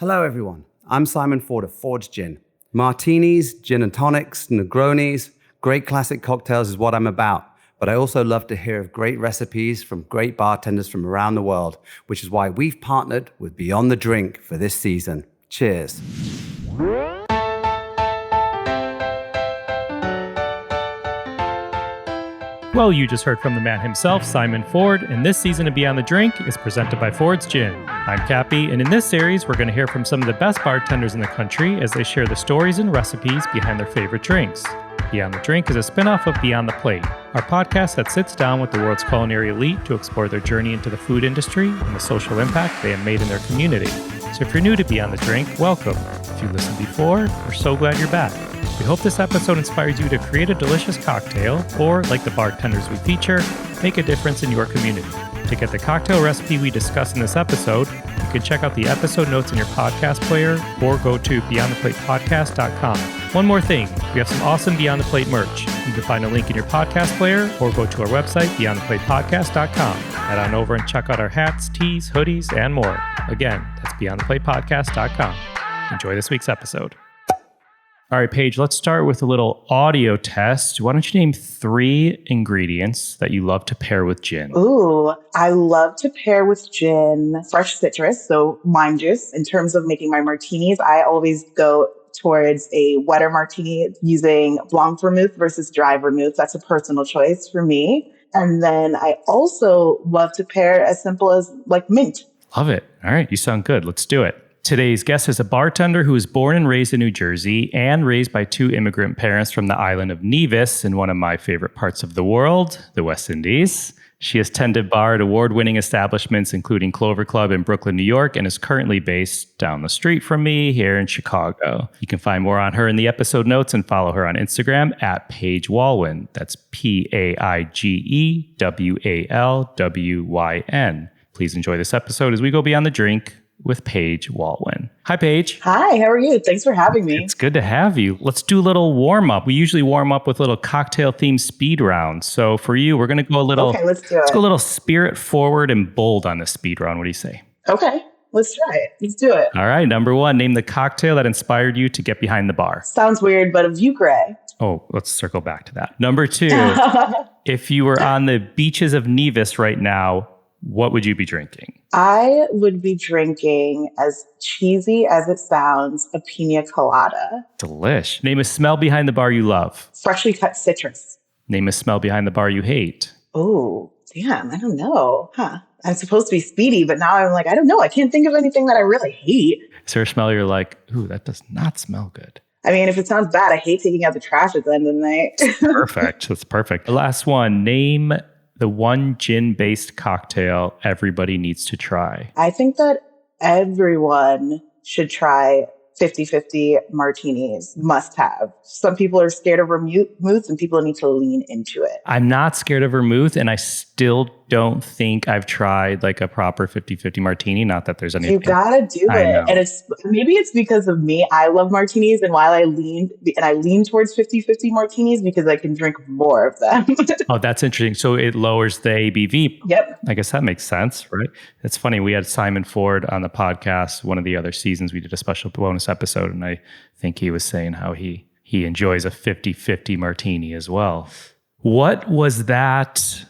Hello, everyone. I'm Simon Ford of Ford's Gin. Martinis, gin and tonics, Negronis, great classic cocktails is what I'm about. But I also love to hear of great recipes from great bartenders from around the world, which is why we've partnered with Beyond the Drink for this season. Cheers. Well, you just heard from the man himself, Simon Ford, and this season of Beyond the Drink is presented by Ford's Gin. I'm Cappy, and in this series, we're going to hear from some of the best bartenders in the country as they share the stories and recipes behind their favorite drinks. Beyond the Drink is a spin-off of Beyond the Plate, our podcast that sits down with the world's culinary elite to explore their journey into the food industry and the social impact they have made in their community. So if you're new to Beyond the Drink, welcome. If you listened before, we're so glad you're back. We hope this episode inspires you to create a delicious cocktail or, like the bartenders we feature, make a difference in your community. To get the cocktail recipe we discuss in this episode, you can check out the episode notes in your podcast player or go to beyondtheplatepodcast.com. One more thing, we have some awesome Beyond the Plate merch. You can find a link in your podcast player or go to our website, beyondtheplatepodcast.com. Head on over and check out our hats, tees, hoodies, and more. Again, that's beyondtheplatepodcast.com. Enjoy this week's episode. All right, Paige, let's start with a little audio test. Why don't you name 3 ingredients that you love to pair with gin? Ooh, I love to pair with gin fresh citrus, so lime juice. In terms of making my martinis, I always go towards a wetter martini using blanc vermouth versus dry vermouth. That's a personal choice for me. And then I also love to pair as simple as like mint. Love it. All right, you sound good. Let's do it. Today's guest is a bartender who was born and raised in New Jersey and raised by 2 immigrant parents from the island of Nevis in one of my favorite parts of the world, the West Indies. She has tended bar at award-winning establishments, including Clover Club in Brooklyn, New York, and is currently based down the street from me here in Chicago. You can find more on her in the episode notes and follow her on Instagram at Paige Walwyn. That's PAIGEWALWYN. Please enjoy this episode as we go Beyond the Drink with Paige Walwyn. Hi, Paige. Hi, how are you? Thanks for having me. It's good to have you. Let's do a little warm-up. We usually warm up with little cocktail-themed speed rounds. So for you, we're going to go a little... Okay, let's do it. Let's go a little spirit-forward and bold on this speed round. What do you say? Okay, let's try it. Let's do it. All right, number 1, name the cocktail that inspired you to get behind the bar. Sounds weird, but a Vieux Gray. Oh, let's circle back to that. Number 2, if you were on the beaches of Nevis right now, what would you be drinking? I would be drinking, as cheesy as it sounds, a pina colada. Delish. Name a smell behind the bar you love. Freshly cut citrus. Name a smell behind the bar you hate. Oh, damn, I don't know. I'm supposed to be speedy, but now I'm like, I don't know. I can't think of anything that I really hate. Is there a smell you're like, ooh, that does not smell good? I mean, if it sounds bad, I hate taking out the trash at the end of the night. Perfect. That's perfect. The last one, name the one gin-based cocktail everybody needs to try. I think that everyone should try 50-50 martinis. Must have. Some people are scared of vermouth and people need to lean into it. I'm not scared of vermouth, and I still don't think I've tried like a proper 50-50 martini. Not that there's anything. You gotta do it. And maybe it's because of me. I love martinis, and while I lean towards 50-50 martinis because I can drink more of them. Oh, that's interesting. So it lowers the ABV. Yep. I guess that makes sense, right? It's funny. We had Simon Ford on the podcast. One of the other seasons, we did a special bonus episode, and I think he was saying how he enjoys a 50-50 martini as well. What was that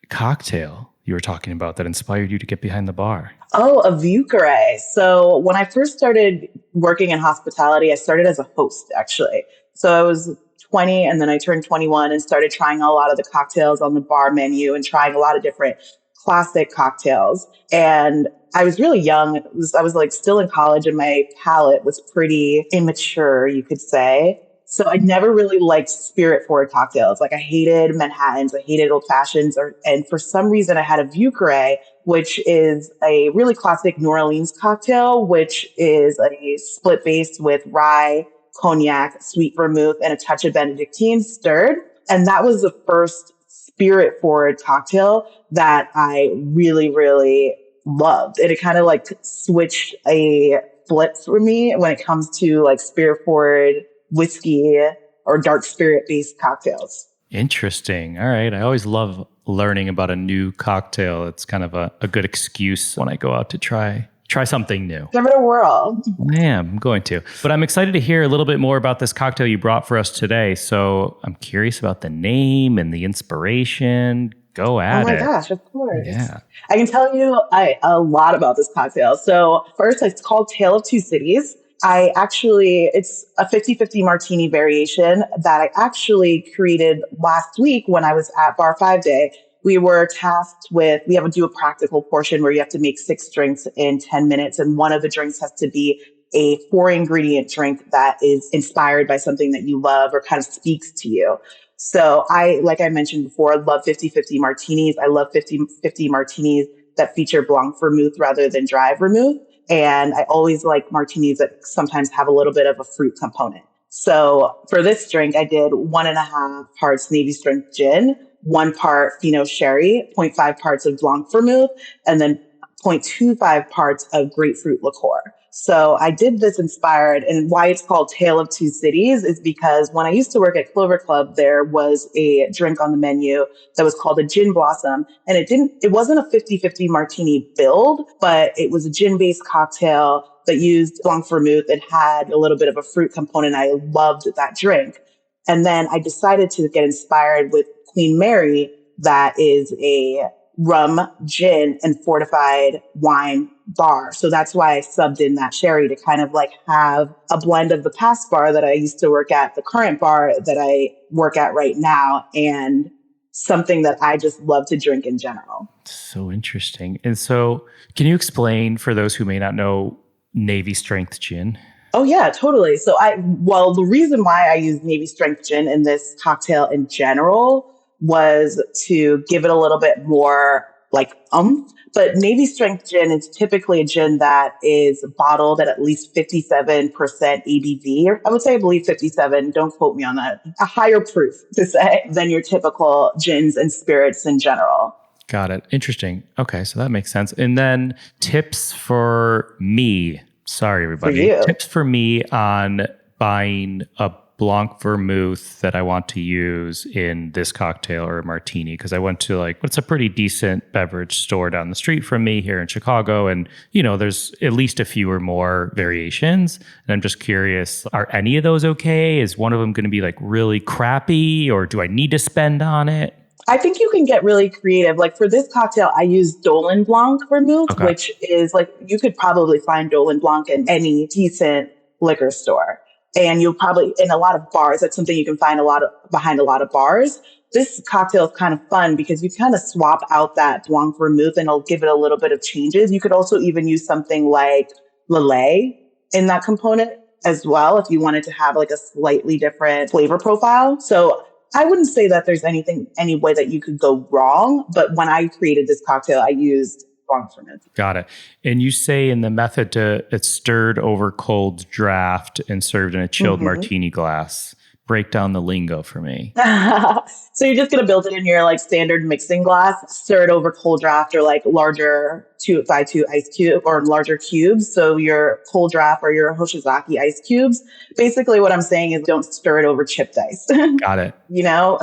cocktail you were talking about that inspired you to get behind the bar? Oh, a Vieux Gray. So when I first started working in hospitality, I started as a host, actually. So I was 20 and then I turned 21 and started trying a lot of the cocktails on the bar menu and trying a lot of different classic cocktails. And I was really young. I was like still in college and my palate was pretty immature, you could say. So I never really liked spirit-forward cocktails. Like I hated Manhattans, I hated old fashions, and for some reason I had a Vieux Gray, which is a really classic New Orleans cocktail, which is a split base with rye, cognac, sweet vermouth, and a touch of Benedictine stirred. And that was the first spirit-forward cocktail that I really, really loved. And it kind of like switched a flip for me when it comes to like spirit-forward whiskey or dark spirit-based cocktails. Interesting. All right. I always love learning about a new cocktail. It's kind of a good excuse when I go out to try try something new. Give it a whirl. Yeah, I'm going to. But I'm excited to hear a little bit more about this cocktail you brought for us today. So I'm curious about the name and the inspiration. Go at it. Oh my gosh, of course. Yeah. I can tell you a lot about this cocktail. So first, it's called Tale of Two Cities. It's a 50-50 martini variation that I actually created last week when I was at Bar 5 Day. We were tasked with, we have to do a practical portion where you have to make 6 drinks in 10 minutes. And one of the drinks has to be a 4-ingredient drink that is inspired by something that you love or kind of speaks to you. So like I mentioned before, love 50-50 martinis. I love 50-50 martinis that feature blanc vermouth rather than dry vermouth. And I always like martinis that sometimes have a little bit of a fruit component. So for this drink, I did 1.5 parts Navy strength gin, 1 part fino sherry, 0.5 parts of blanc vermouth, and then 0.25 parts of grapefruit liqueur. So I did this inspired, and why it's called Tale of Two Cities is because when I used to work at Clover Club, there was a drink on the menu that was called a gin blossom. And it wasn't a 50-50 martini build, but it was a gin-based cocktail that used blanc vermouth. It had a little bit of a fruit component. I loved that drink. And then I decided to get inspired with Queen Mary, that is a rum, gin, and fortified wine bar. So that's why I subbed in that sherry to kind of like have a blend of the past bar that I used to work at, the current bar that I work at right now, and something that I just love to drink in general. So interesting. And so can you explain for those who may not know Navy strength gin? Oh yeah, totally. So the reason why I use Navy strength gin in this cocktail in general was to give it a little bit more like but Navy strength gin is typically a gin that is bottled at least 57% ABV, or I believe 57. Don't quote me on that. A higher proof to say than your typical gins and spirits in general. Got it. Interesting. Okay, so that makes sense. And then tips for me. Sorry, everybody. Tips for me on buying a blanc vermouth that I want to use in this cocktail or a martini, because I went to what's a pretty decent beverage store down the street from me here in Chicago, and there's at least a few or more variations, and I'm just curious, are any of those okay? Is one of them going to be really crappy, or do I need to spend on it? I think you can get really creative. Like for this cocktail, I use Dolin Blanc vermouth, which is you could probably find Dolin Blanc in any decent liquor store. And you'll probably, in a lot of bars, that's something you can find behind a lot of bars. This cocktail is kind of fun because you kind of swap out that blanc vermouth and it'll give it a little bit of changes. You could also even use something like Lillet in that component as well, if you wanted to have a slightly different flavor profile. So I wouldn't say that there's any way that you could go wrong. But when I created this cocktail, I used blanc vermouth. Got it. And you say in the method it's stirred over cold draft and served in a chilled martini glass. Break down the lingo for me. So you're just going to build it in your standard mixing glass, stir it over cold draft or larger 2x2 ice cube or larger cubes. So your cold draft or your Hoshizaki ice cubes. Basically what I'm saying is don't stir it over chipped ice. Got it.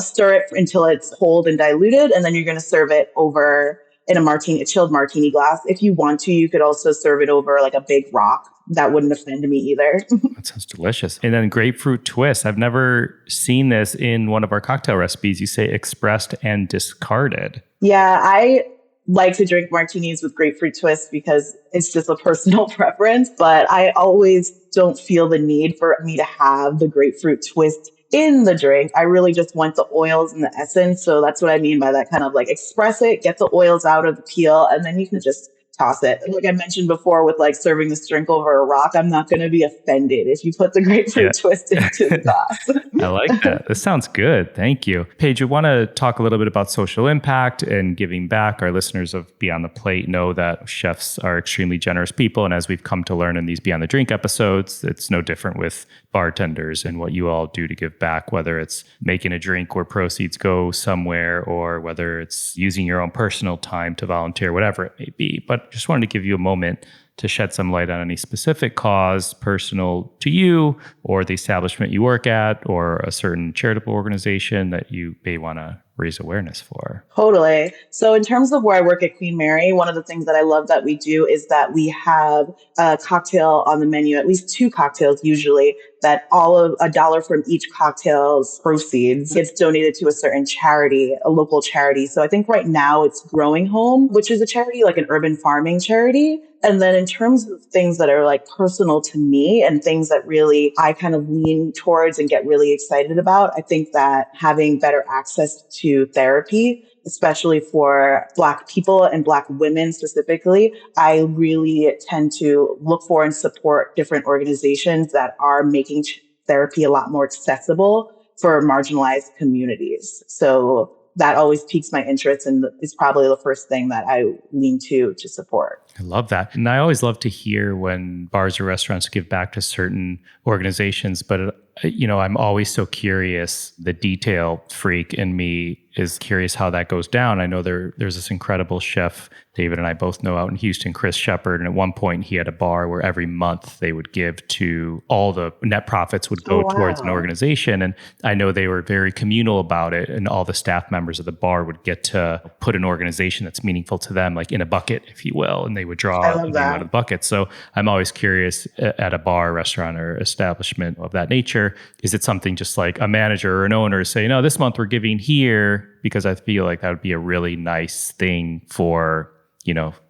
Stir it until it's cold and diluted, and then you're going to serve it over in a chilled martini glass. If you want to, you could also serve it over a big rock. That wouldn't offend me either. That sounds delicious. And then grapefruit twist. I've never seen this in one of our cocktail recipes. You say expressed and discarded. Yeah, I like to drink martinis with grapefruit twist because it's just a personal preference, but I always don't feel the need for me to have the grapefruit twist in the drink. I really just want the oils and the essence. So that's what I mean by that kind of express it, get the oils out of the peel, and then you can just toss it. Like I mentioned before with serving this drink over a rock, I'm not going to be offended if you put the grapefruit twist into the glass. I like that. This sounds good. Thank you. Paige, we want to talk a little bit about social impact and giving back. Our listeners of Beyond the Plate know that chefs are extremely generous people. And as we've come to learn in these Beyond the Drink episodes, it's no different with bartenders and what you all do to give back, whether it's making a drink where proceeds go somewhere or whether it's using your own personal time to volunteer, whatever it may be. But just wanted to give you a moment to shed some light on any specific cause personal to you or the establishment you work at or a certain charitable organization that you may want to raise awareness for. Totally. So in terms of where I work at Queen Mary, one of the things that I love that we do is that we have a cocktail on the menu, at least 2 cocktails usually, that all of $1 from each cocktail's proceeds gets donated to a certain charity, a local charity. So I think right now it's Growing Home, which is a charity, like an urban farming charity. And then in terms of things that are like personal to me and things that really I kind of lean towards and get really excited about, I think that having better access to therapy, especially for Black people and Black women specifically, I really tend to look for and support different organizations that are making therapy a lot more accessible for marginalized communities. So that always piques my interest and is probably the first thing that I lean to support. I love that. And I always love to hear when bars or restaurants give back to certain organizations, but I'm always so curious. The detail freak in me is curious how that goes down. I know there's this incredible chef, David and I both know out in Houston, Chris Shepard. And at one point he had a bar where every month they would give to all the net profits would go towards an organization. And I know they were very communal about it. And all the staff members of the bar would get to put an organization that's meaningful to them, like in a bucket, if you will. And they would draw out of the bucket. So I'm always curious at a bar, restaurant, or establishment of that nature, is it something just like a manager or an owner say, no, this month we're giving here, because I feel like that would be a really nice thing for,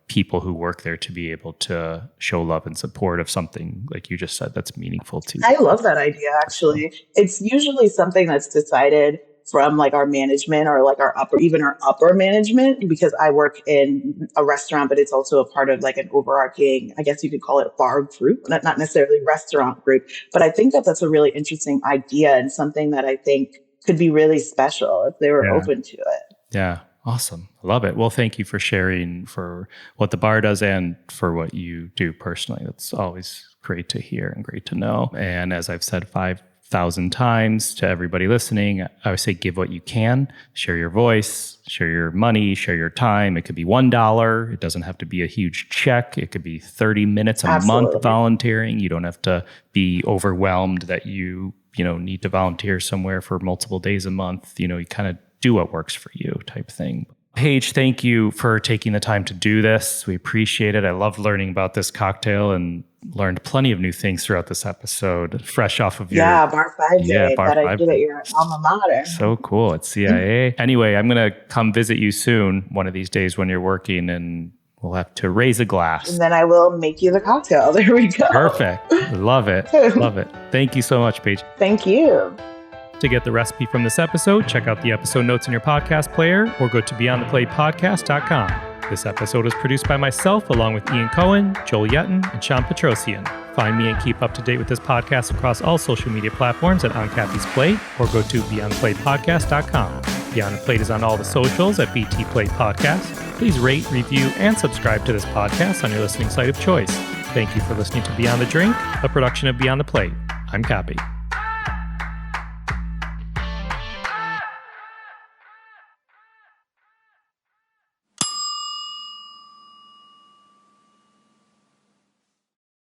people who work there to be able to show love and support of something, like you just said, that's meaningful to you. I love that idea, actually. It's usually something that's decided from like our management or like our upper management, because I work in a restaurant, but it's also a part of like an overarching, I guess you could call it bar group, not necessarily restaurant group. But I think that that's a really interesting idea and something that I think could be really special if they were open to it. Yeah. Awesome. I love it. Well, thank you for sharing for what the bar does and for what you do personally. That's always great to hear and great to know. And as I've said 5,000 times to everybody listening, I would say give what you can, share your voice, share your money, share your time. It could be $1. It doesn't have to be a huge check. It could be 30 minutes a month volunteering. You don't have to be overwhelmed that you need to volunteer somewhere for multiple days a month. You kind of do what works for you type thing. Paige, thank you for taking the time to do this. We appreciate it. I love learning about this cocktail and learned plenty of new things throughout this episode, fresh off of your... Bar 5 day that I did at your alma mater. So cool. At CIA. Anyway, I'm going to come visit you soon, one of these days when you're working, and we'll have to raise a glass. And then I will make you the cocktail. There we go. Perfect. Love it. Love it. Thank you so much, Paige. Thank you. To get the recipe from this episode, check out the episode notes in your podcast player or go to beyondtheplatepodcast.com. This episode is produced by myself along with Ian Cohen, Joel Yetton, and Sean Petrosian. Find me and keep up to date with this podcast across all social media platforms at On Cappy's Plate or go to beyondtheplatepodcast.com. Beyond the Plate is on all the socials at BT Plate Podcast. Please rate, review, and subscribe to this podcast on your listening site of choice. Thank you for listening to Beyond the Drink, a production of Beyond the Plate. I'm Cappy.